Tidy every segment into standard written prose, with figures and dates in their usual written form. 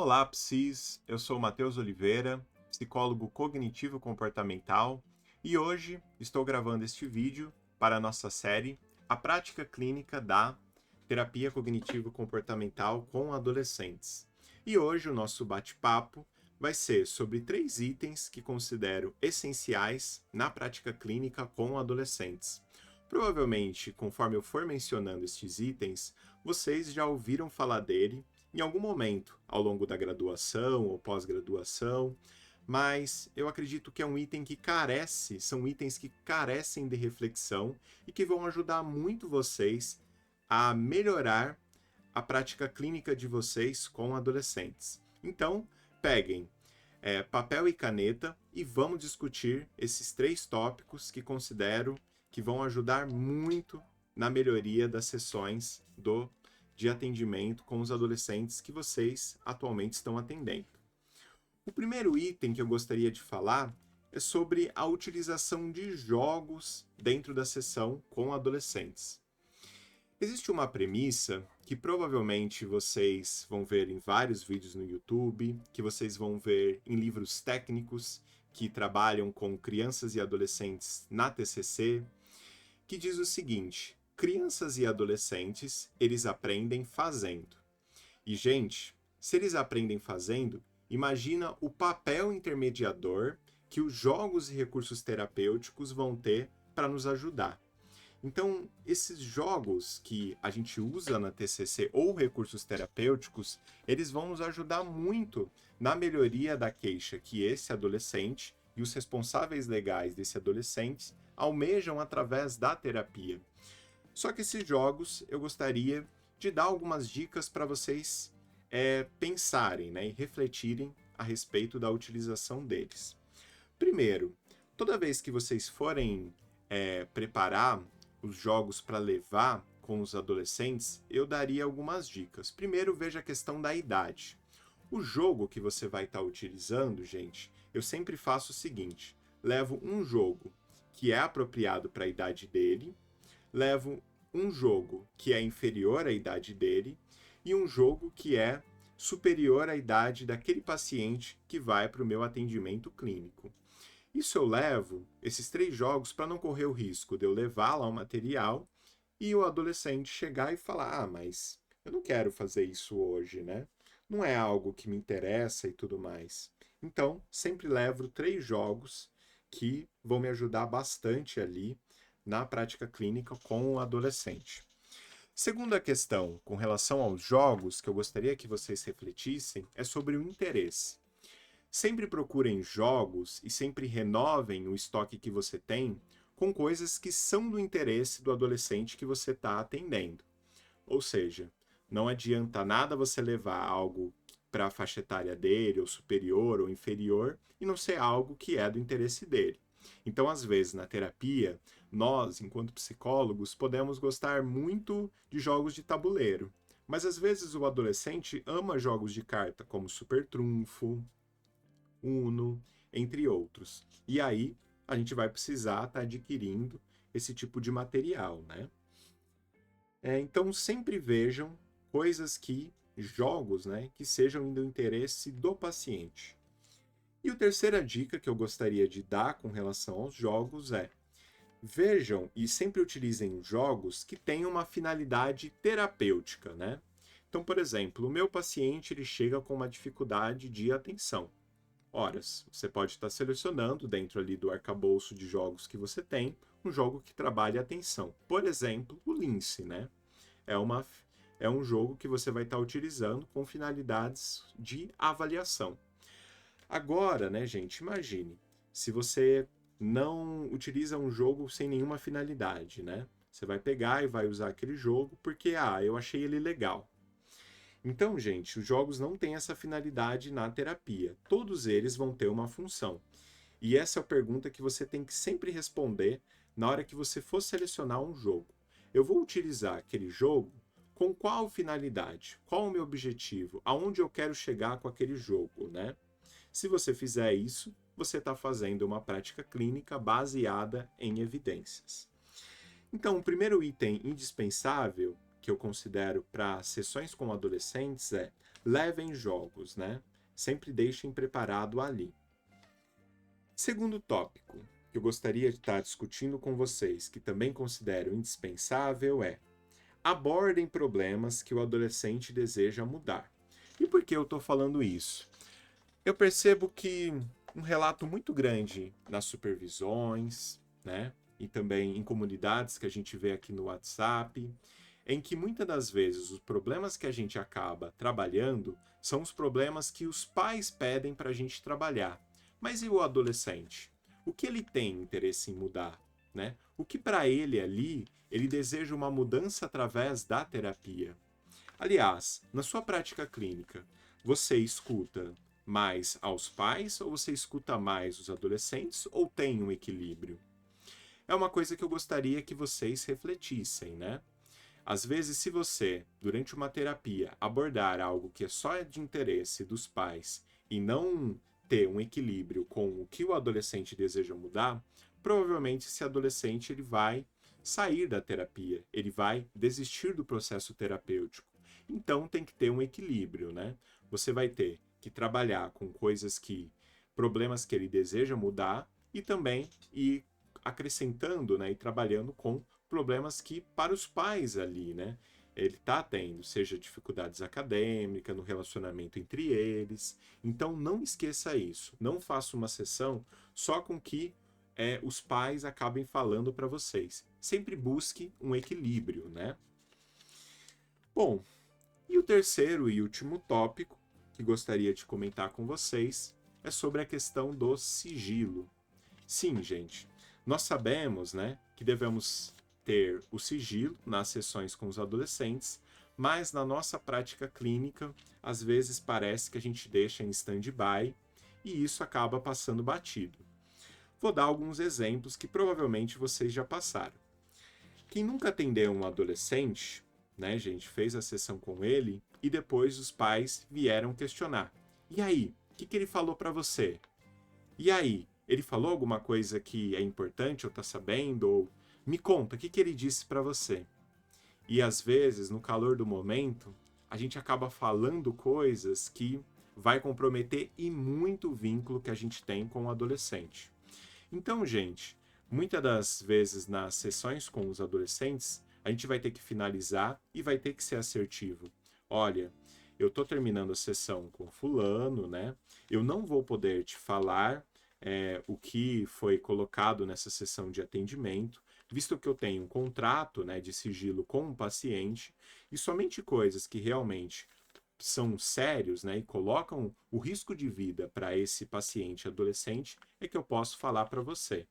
Olá, Psis! Eu sou o Matheus Oliveira, psicólogo cognitivo-comportamental, e hoje estou gravando este vídeo para a nossa série A Prática Clínica da Terapia Cognitivo-Comportamental com Adolescentes. E hoje o nosso bate-papo vai ser sobre 3 itens que considero essenciais na prática clínica com adolescentes. Provavelmente, conforme eu for mencionando estes itens, vocês já ouviram falar dele em algum momento ao longo da graduação ou pós-graduação, mas eu acredito que é um item que são itens que carecem de reflexão e que vão ajudar muito vocês a melhorar a prática clínica de vocês com adolescentes. Então, peguem papel e caneta e vamos discutir esses 3 tópicos que considero que vão ajudar muito na melhoria das sessões de atendimento com os adolescentes que vocês atualmente estão atendendo. O primeiro item que eu gostaria de falar é sobre a utilização de jogos dentro da sessão com adolescentes. Existe uma premissa que provavelmente vocês vão ver em vários vídeos no YouTube, que vocês vão ver em livros técnicos que trabalham com crianças e adolescentes na TCC, que diz o seguinte: crianças e adolescentes, eles aprendem fazendo. E, gente, se eles aprendem fazendo, imagina o papel intermediador que os jogos e recursos terapêuticos vão ter para nos ajudar. Então, esses jogos que a gente usa na TCC ou recursos terapêuticos, eles vão nos ajudar muito na melhoria da queixa que esse adolescente e os responsáveis legais desse adolescente almejam através da terapia. Só que esses jogos eu gostaria de dar algumas dicas para vocês pensarem, né, e refletirem a respeito da utilização deles. Primeiro, toda vez que vocês forem preparar os jogos para levar com os adolescentes, eu daria algumas dicas. Primeiro, veja a questão da idade. O jogo que você vai estar utilizando, gente, eu sempre faço o seguinte: levo um jogo que é apropriado para a idade dele, levo um jogo que é inferior à idade dele e um jogo que é superior à idade daquele paciente que vai para o meu atendimento clínico. Isso eu levo, esses 3 jogos, para não correr o risco de eu levar lá o material e o adolescente chegar e falar: mas eu não quero fazer isso hoje, né? Não é algo que me interessa e tudo mais. Então, sempre levo 3 jogos que vão me ajudar bastante ali na prática clínica com o adolescente. Segunda questão, com relação aos jogos, que eu gostaria que vocês refletissem, é sobre o interesse. Sempre procurem jogos e sempre renovem o estoque que você tem com coisas que são do interesse do adolescente que você está atendendo. Ou seja, não adianta nada você levar algo para a faixa etária dele, ou superior ou inferior, e não ser algo que é do interesse dele. Então, às vezes, na terapia, nós, enquanto psicólogos, podemos gostar muito de jogos de tabuleiro, mas às vezes o adolescente ama jogos de carta como Super Trunfo, Uno, entre outros. E aí a gente vai precisar estar adquirindo esse tipo de material, né? Então sempre vejam jogos, né, que sejam do interesse do paciente. E a terceira dica que eu gostaria de dar com relação aos jogos é: vejam e sempre utilizem jogos que tenham uma finalidade terapêutica, né? Então, por exemplo, o meu paciente ele chega com uma dificuldade de atenção. Horas, você pode estar selecionando dentro ali do arcabouço de jogos que você tem, um jogo que trabalhe a atenção. Por exemplo, o Lince, né? É um jogo que você vai estar utilizando com finalidades de avaliação. Agora, né, gente, imagine, se você não utiliza um jogo sem nenhuma finalidade, né? Você vai pegar e vai usar aquele jogo porque, eu achei ele legal. Então, gente, os jogos não têm essa finalidade na terapia. Todos eles vão ter uma função. E essa é a pergunta que você tem que sempre responder na hora que você for selecionar um jogo. Eu vou utilizar aquele jogo com qual finalidade? Qual o meu objetivo? Aonde eu quero chegar com aquele jogo, né? Se você fizer isso, você está fazendo uma prática clínica baseada em evidências. Então, o primeiro item indispensável que eu considero para sessões com adolescentes é levem jogos, né? Sempre deixem preparado ali. Segundo tópico que eu gostaria de estar discutindo com vocês, que também considero indispensável, é: abordem problemas que o adolescente deseja mudar. E por que eu estou falando isso? Eu percebo que um relato muito grande nas supervisões, né? E também em comunidades que a gente vê aqui no WhatsApp, em que muitas das vezes os problemas que a gente acaba trabalhando são os problemas que os pais pedem para a gente trabalhar. Mas e o adolescente? O que ele tem interesse em mudar? Né? O que para ele ali, ele deseja uma mudança através da terapia. Aliás, na sua prática clínica, você escuta mais aos pais ou você escuta mais os adolescentes ou tem um equilíbrio? É uma coisa que eu gostaria que vocês refletissem, né? Às vezes, se você, durante uma terapia, abordar algo que é só de interesse dos pais e não ter um equilíbrio com o que o adolescente deseja mudar, provavelmente esse adolescente ele vai sair da terapia, ele vai desistir do processo terapêutico. Então tem que ter um equilíbrio, né? Você vai ter que trabalhar com coisas que, problemas que ele deseja mudar e também ir acrescentando, né, e trabalhando com problemas que para os pais ali, né, ele está tendo, seja dificuldades acadêmicas, no relacionamento entre eles. Então não esqueça isso. Não faça uma sessão só com que os pais acabem falando para vocês. Sempre busque um equilíbrio, né? Bom, e o terceiro e último tópico que gostaria de comentar com vocês é sobre a questão do sigilo. Sim, gente, nós sabemos, né, que devemos ter o sigilo nas sessões com os adolescentes, mas na nossa prática clínica, às vezes parece que a gente deixa em stand-by e isso acaba passando batido. Vou dar alguns exemplos que provavelmente vocês já passaram. Quem nunca atendeu um adolescente, né, gente, fez a sessão com ele e depois os pais vieram questionar. E aí, o que ele falou para você? E aí, ele falou alguma coisa que é importante ou tá sabendo? Ou me conta, o que ele disse para você? E às vezes, no calor do momento, a gente acaba falando coisas que vai comprometer e muito o vínculo que a gente tem com o adolescente. Então, gente, muitas das vezes nas sessões com os adolescentes, a gente vai ter que finalizar e vai ter que ser assertivo. Olha, eu tô terminando a sessão com fulano, né? Eu não vou poder te falar o que foi colocado nessa sessão de atendimento, visto que eu tenho um contrato, né, de sigilo com o paciente, e somente coisas que realmente são sérios, né, e colocam o risco de vida para esse paciente adolescente é que eu posso falar para você.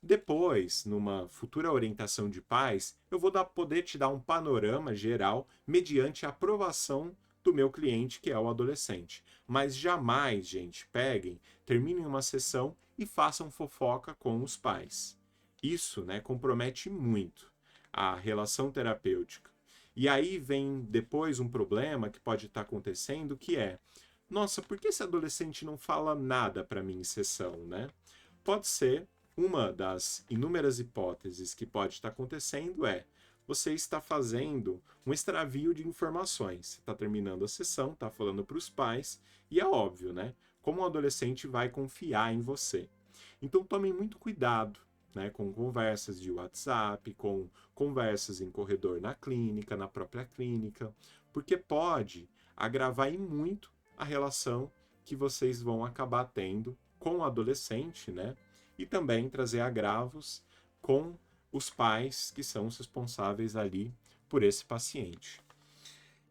Depois, numa futura orientação de pais, eu vou poder te dar um panorama geral mediante a aprovação do meu cliente, que é o adolescente. Mas jamais, gente, peguem, terminem uma sessão e façam fofoca com os pais. Isso, né, compromete muito a relação terapêutica. E aí vem depois um problema que pode estar acontecendo, que é: nossa, por que esse adolescente não fala nada para mim em sessão, né? Pode ser uma das inúmeras hipóteses que pode estar acontecendo você está fazendo um extravio de informações. Você está terminando a sessão, está falando para os pais, e é óbvio, né? Como o adolescente vai confiar em você. Então tomem muito cuidado, né, com conversas de WhatsApp, com conversas em corredor na clínica, na própria clínica, porque pode agravar e muito a relação que vocês vão acabar tendo com o adolescente, né? E também trazer agravos com os pais que são os responsáveis ali por esse paciente.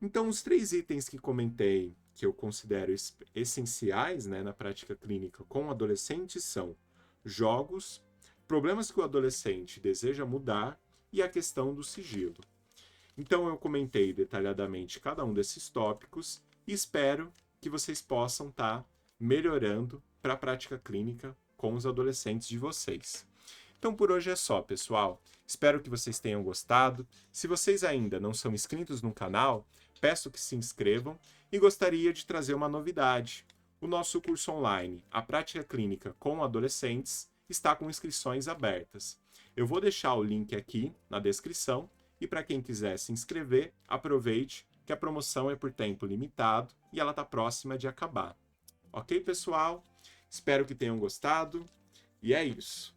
Então, os 3 itens que comentei, que eu considero essenciais, né, na prática clínica com adolescentes são jogos, problemas que o adolescente deseja mudar e a questão do sigilo. Então, eu comentei detalhadamente cada um desses tópicos e espero que vocês possam estar melhorando para a prática clínica com os adolescentes de vocês. Então por hoje é só, pessoal. Espero que vocês tenham gostado. Se vocês ainda não são inscritos no canal, peço que se inscrevam e gostaria de trazer uma novidade. O nosso curso online, A Prática Clínica com Adolescentes, está com inscrições abertas. Eu vou deixar o link aqui na descrição e para quem quiser se inscrever, aproveite, que a promoção é por tempo limitado e ela está próxima de acabar. Ok, pessoal? Espero que tenham gostado e é isso.